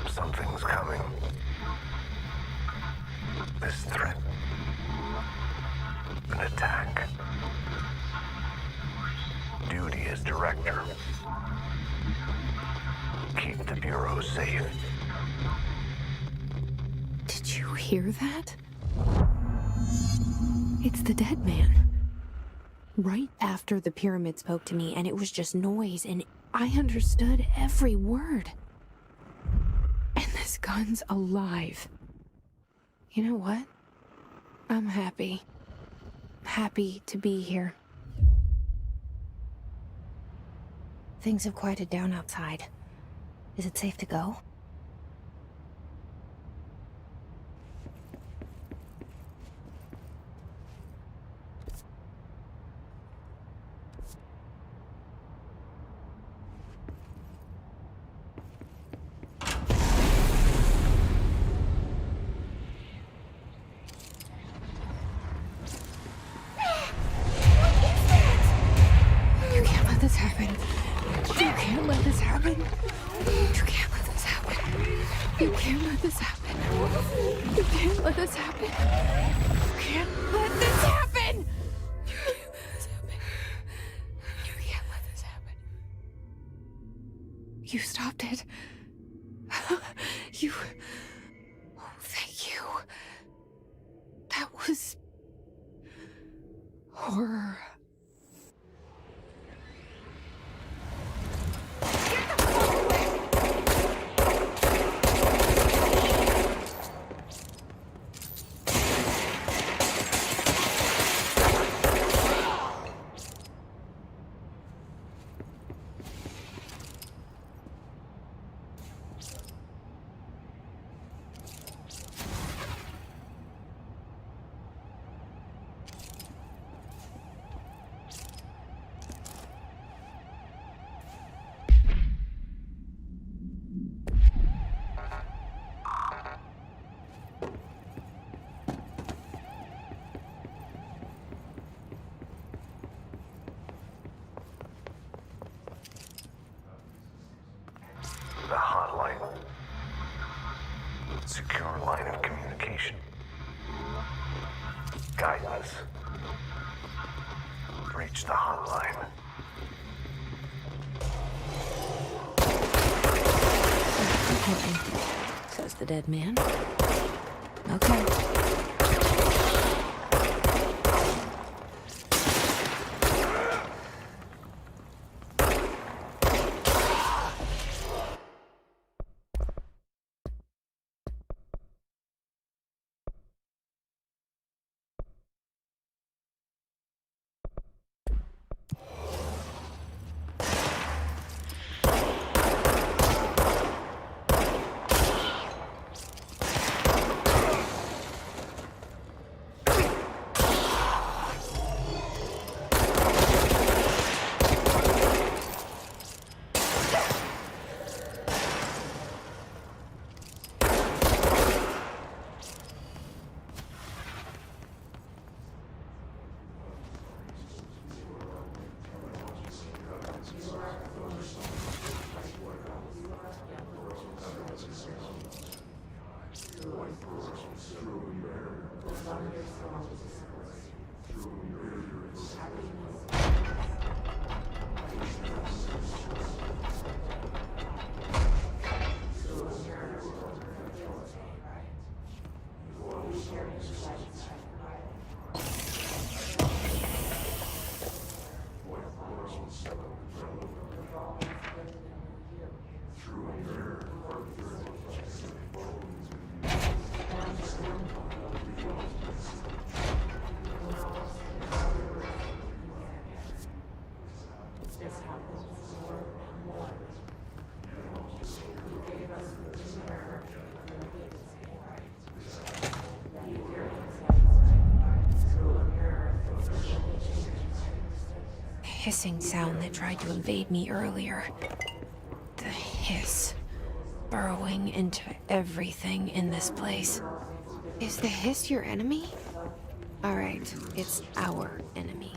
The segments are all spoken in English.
Something's coming. This threat. An attack. Duty as director. Keep the Bureau safe. Did you hear that? It's the dead man. Right after the pyramid spoke to me, and it was just noise, and I understood every word. And this gun's alive. You know what? I'm happy. Happy to be here. Things have quieted down outside. Is it safe to go? This happen. You can't let this happen. You can't let this happen. You can't let this happen. You can't let this happen. You can't let this happen. You can't let this happen. You can't let this happen. You stopped it. You... Oh, thank you. That was... horror. The hotline. Secure line of communication. Guidance. Reach the hotline. Okay, says the dead man. Okay. Hissing sound that tried to invade me earlier. The hiss, burrowing into everything in this place. Is the hiss your enemy? All right, it's our enemy.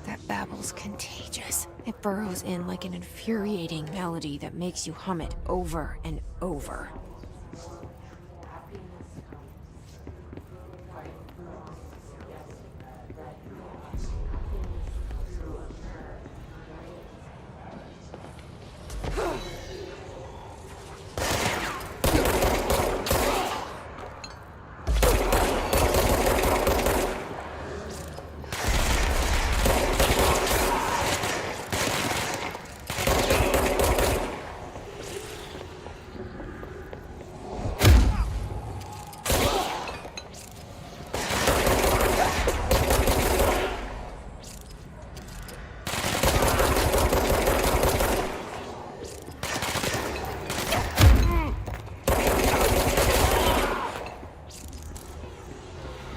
That babble's contagious. It burrows in like an infuriating melody that makes you hum it over and over.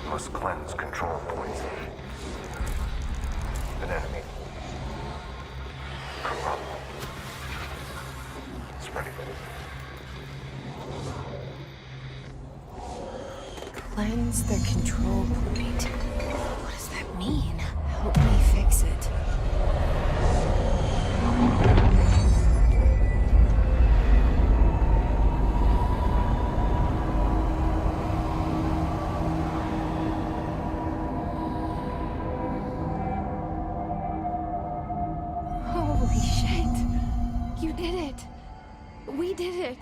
Must cleanse control points. An enemy. Corrupt. Spreading. Cleanse the control point. What does that mean? Help me fix it. Holy shit. You did it. We did it.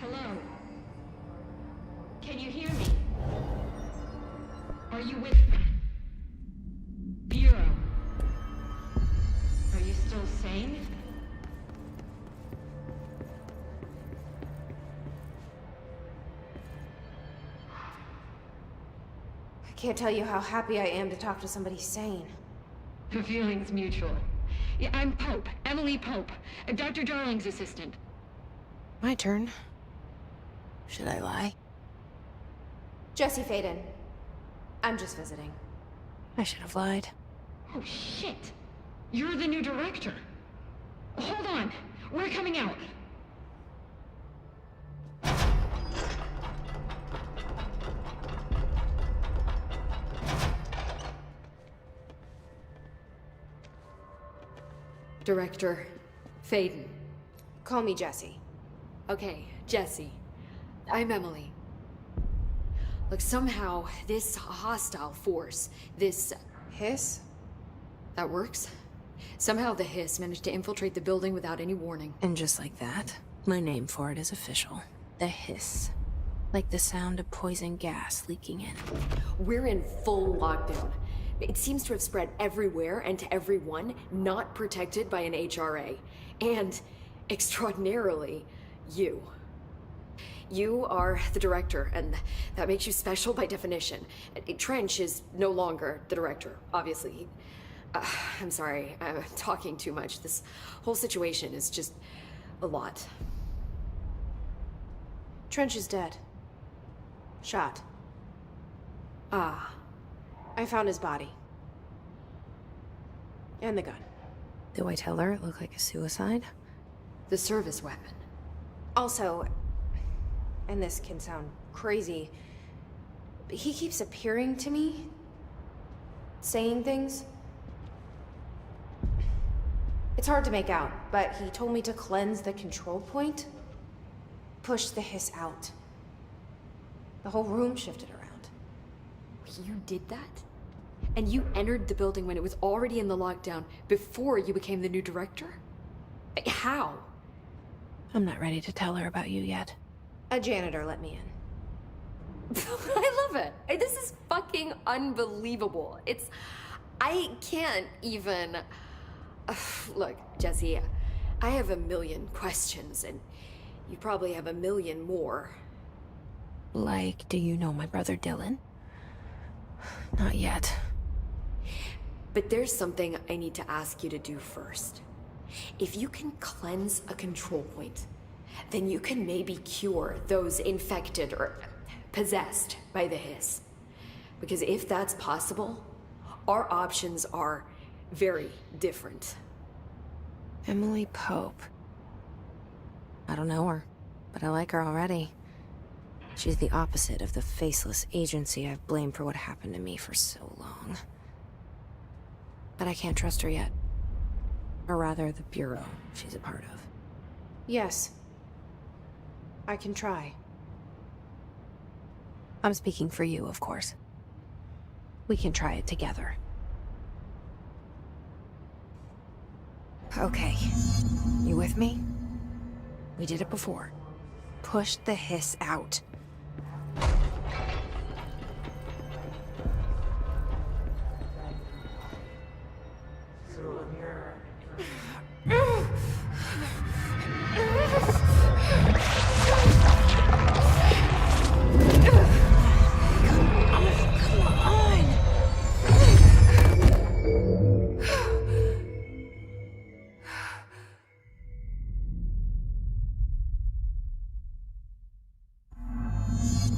Hello? Can you hear me? Are you with Bureau? Are you still sane? I can't tell you how happy I am to talk to somebody sane. The feeling's mutual. Yeah, I'm Pope, Emily Pope, Dr. Darling's assistant. My turn. Should I lie? Jesse Faden. I'm just visiting. I should have lied. Oh, shit. You're the new director. Hold on. We're coming out. Director Faden. Call me Jesse. Okay, Jesse. I'm Emily. Look, somehow this hostile force, this... Hiss? that works? Somehow the hiss managed to infiltrate the building without any warning. And just like that, my name for it is official. The hiss. Like the sound of poison gas leaking in. We're in full lockdown. It seems to have spread everywhere and to everyone not protected by an HRA. And, extraordinarily, you. You are the director, and that makes you special by definition. Trench is no longer the director, obviously. I'm sorry, I'm talking too much. This whole situation is just a lot. Trench is dead. Shot. Ah. I found his body. And the gun. Do I tell her it looked like a suicide? The service weapon. Also, and this can sound crazy, but he keeps appearing to me, saying things. It's hard to make out, but he told me to cleanse the control point, push the hiss out. The whole room shifted around. You did that? And you entered the building when it was already in the lockdown before you became the new director? How? I'm not ready to tell her about you yet. A janitor let me in. I love it. This is fucking unbelievable. I can't even... Look, Jesse, I have a million questions, and you probably have a million more. Like, do you know my brother Dylan? Not yet. But there's something I need to ask you to do first. If you can cleanse a control point, then you can maybe cure those infected or possessed by the hiss. Because if that's possible, our options are very different. Emily Pope. I don't know her, but I like her already. She's the opposite of the faceless agency I've blamed for what happened to me for so long. But I can't trust her yet. Or rather, the Bureau she's a part of. Yes. I can try. I'm speaking for you, of course. We can try it together. Okay. You with me? We did it before. Push the hiss out.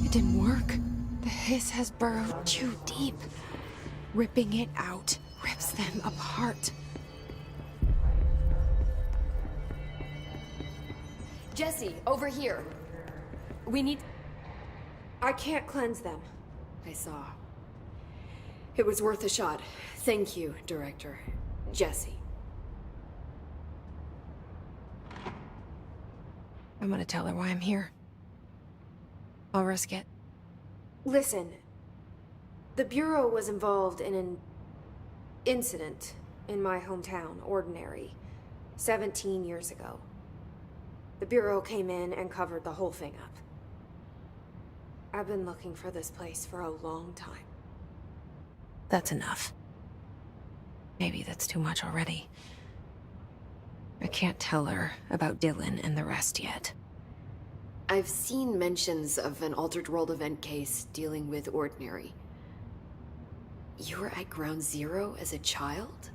It didn't work. The hiss has burrowed too deep. Ripping it out rips them apart. Jesse, over here. We need... I can't cleanse them. I saw. It was worth a shot. Thank you, Director. Jesse. I'm gonna tell her why I'm here. I'll risk it. Listen. The Bureau was involved in an incident in my hometown, Ordinary, 17 years ago. The Bureau came in and covered the whole thing up. I've been looking for this place for a long time. That's enough. Maybe that's too much already. I can't tell her about Dylan and the rest yet. I've seen mentions of an Altered World event case dealing with Ordinary. You were at Ground Zero as a child?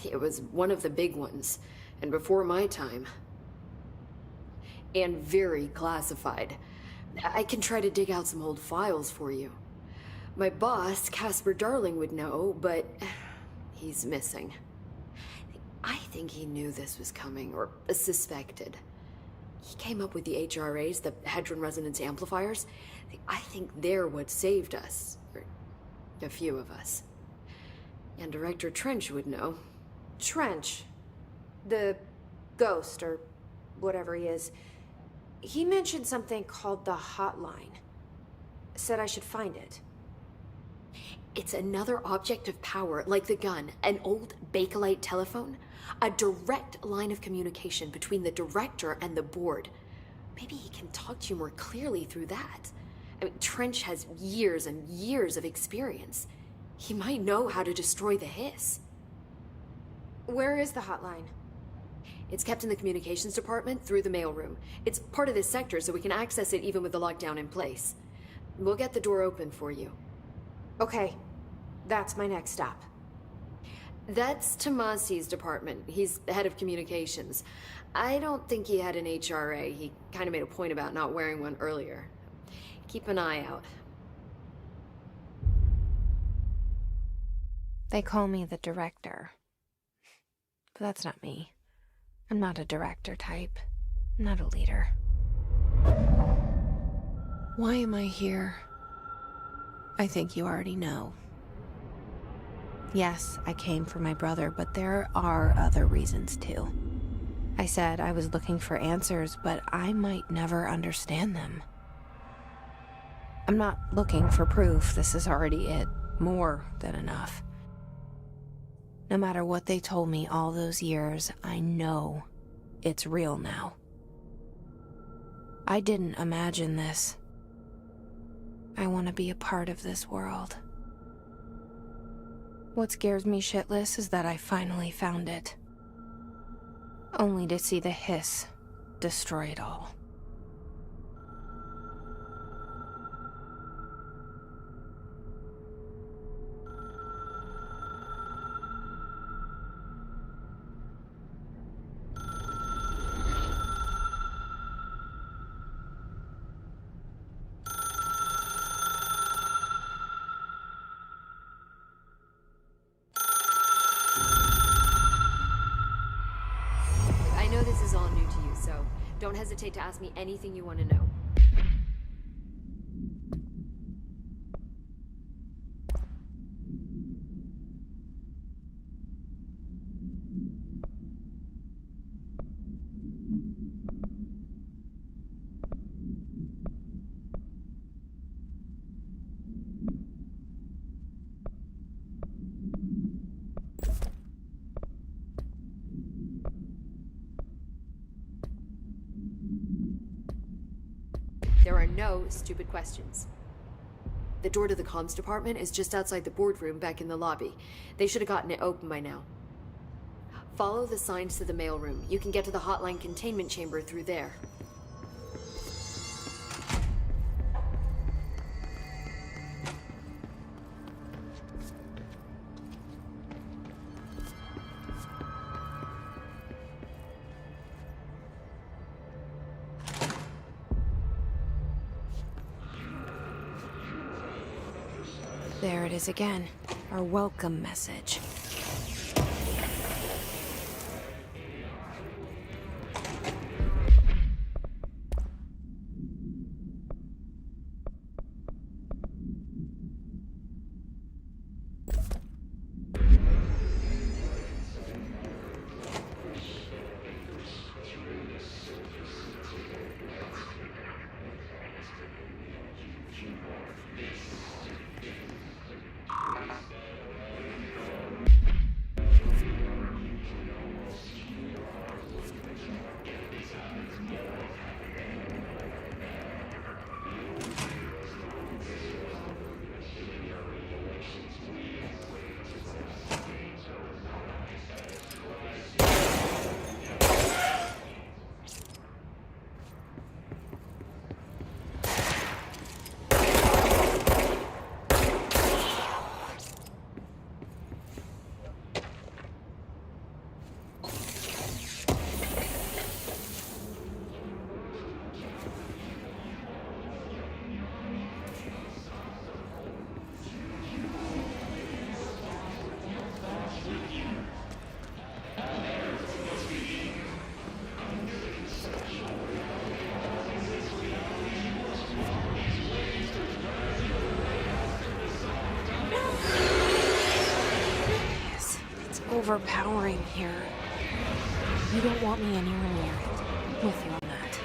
It was one of the big ones, and before my time. And very classified. I can try to dig out some old files for you. My boss, Casper Darling, would know, but he's missing. I think he knew this was coming, or suspected. He came up with the HRAs, the Hadron Resonance Amplifiers. I think they're what saved us. Or a few of us. And Director Trench would know. Trench. The ghost, or whatever he is. He mentioned something called the Hotline. Said I should find it. It's another object of power, like the gun, an old Bakelite telephone. A direct line of communication between the director and the board. Maybe he can talk to you more clearly through that. I mean, Trench has years and years of experience. He might know how to destroy the hiss. Where is the hotline? It's kept in the communications department through the mailroom. It's part of this sector, so we can access it even with the lockdown in place. We'll get the door open for you. Okay, that's my next stop. That's Tomasi's department. He's the head of communications. I don't think he had an HRA. He kind of made a point about not wearing one earlier. Keep an eye out. They call me the director. But that's not me. I'm not a director type. I'm not a leader. Why am I here? I think you already know. Yes, I came for my brother, but there are other reasons too. I said I was looking for answers, but I might never understand them. I'm not looking for proof. This is already it. More than enough. No matter what they told me all those years, I know it's real now. I didn't imagine this. I want to be a part of this world. What scares me shitless is that I finally found it. Only to see the hiss destroy it all. I know this is all new to you, so don't hesitate to ask me anything you want to know. no stupid questions. The door to the comms department is just outside the boardroom back in the lobby. They should have gotten it open by now. Follow the signs to the mailroom. You can get to the hotline containment chamber through there. There it is again. Our welcome message. Overpowering here. You don't want me anywhere near it. With you on that.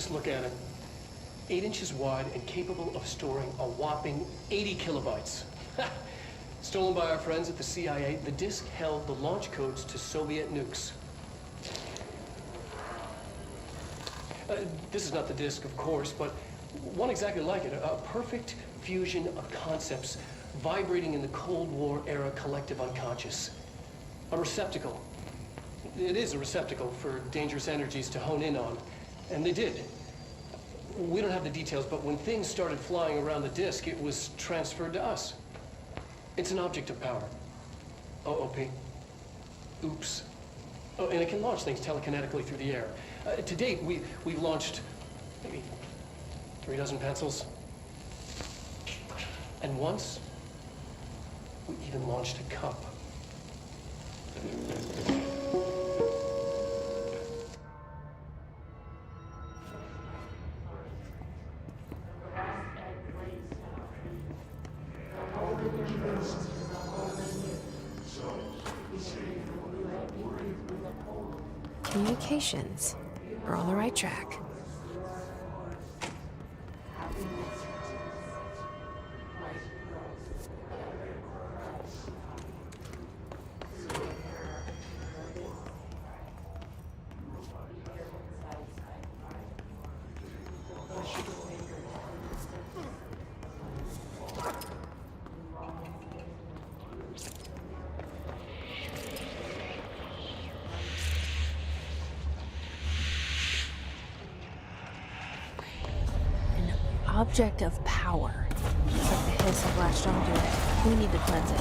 Just look at it. 8 inches wide and capable of storing a whopping 80 kilobytes. Stolen by our friends at the CIA, the disk held the launch codes to Soviet nukes. This is not the disk, of course, but one exactly like it. A perfect fusion of concepts vibrating in the Cold War era collective unconscious. A receptacle. It is a receptacle for dangerous energies to hone in on. And they did. We don't have the details, but when things started flying around the disk, it was transferred to us. It's an object of power. OP. Oops. Oh, and it can launch things telekinetically through the air. To date, we've launched maybe 3 dozen pencils. And once, we even launched a cup. Communications. We're on the right track. Object of power. It's like the hiss have latched onto it. We need to cleanse it.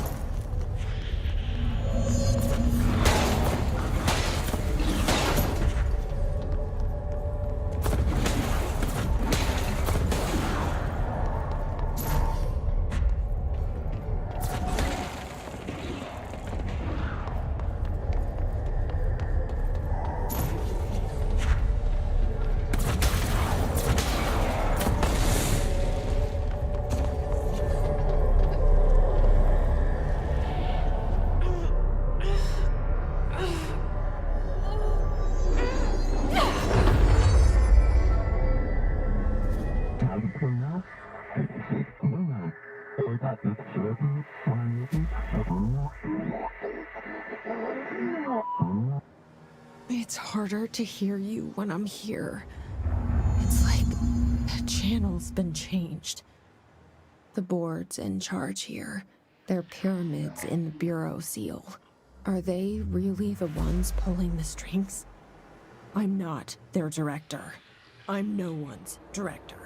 It's harder to hear you when I'm here. It's like the channel's been changed. The board's in charge here. They're pyramids in the Bureau seal. Are they really the ones pulling the strings? I'm not their director. I'm no one's director.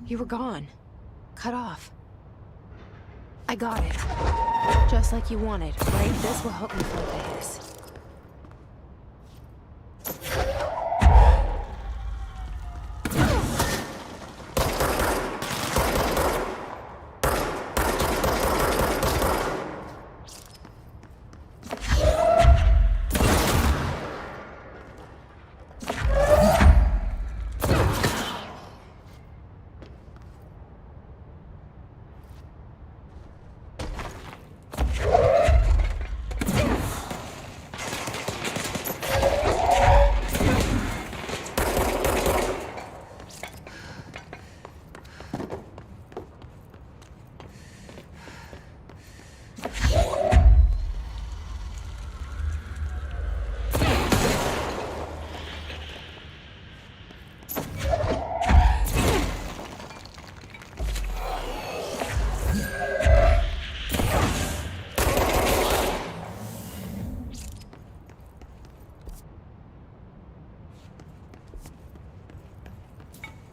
You were gone. Cut off. I got it. Just like you wanted, right? This will help me float the hiss.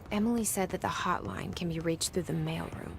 Emily said that the hotline can be reached through the mailroom.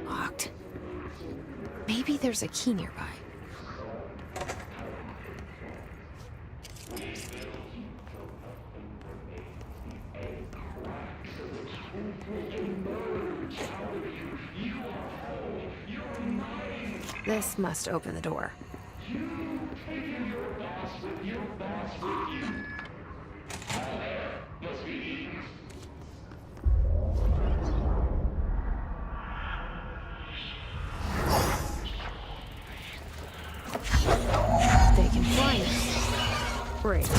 Locked. Maybe there's a key nearby. This must open the door. They can fly us. Great.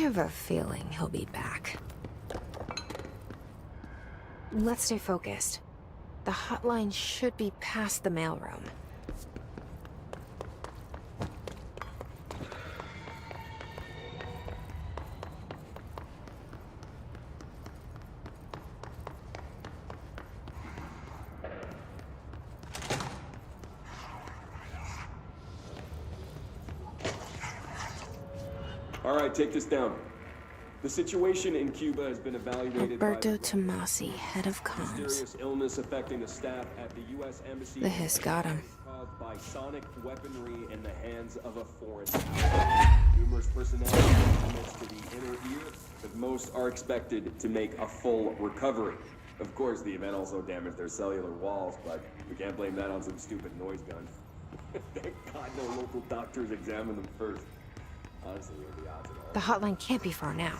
have a feeling he'll be back. Let's stay focused. The hotline should be past the mailroom. All right, take this down. The situation in Cuba has been evaluated Alberto by Tomasi, head of comms. mysterious illness affecting the staff at the U.S. Embassy. The hiss got him. Caused by sonic weaponry in the hands of a foreign. Numerous personnel damage to the inner ear, but most are expected to make a full recovery. Of course, the event also damaged their cellular walls, but we can't blame that on some stupid noise gun. Thank God no local doctors examined them first. Honestly, what are the odds of all? The hotline can't be far now.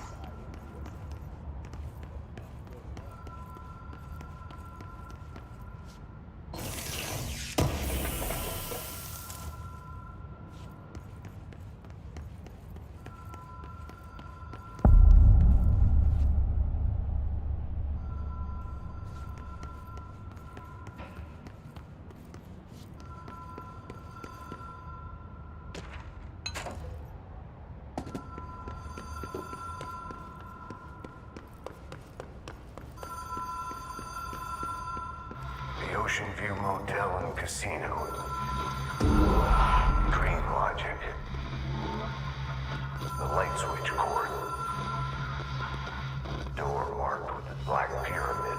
The Ocean View Motel and Casino. Dream Logic. The light switch cord. Door marked with the Black Pyramid.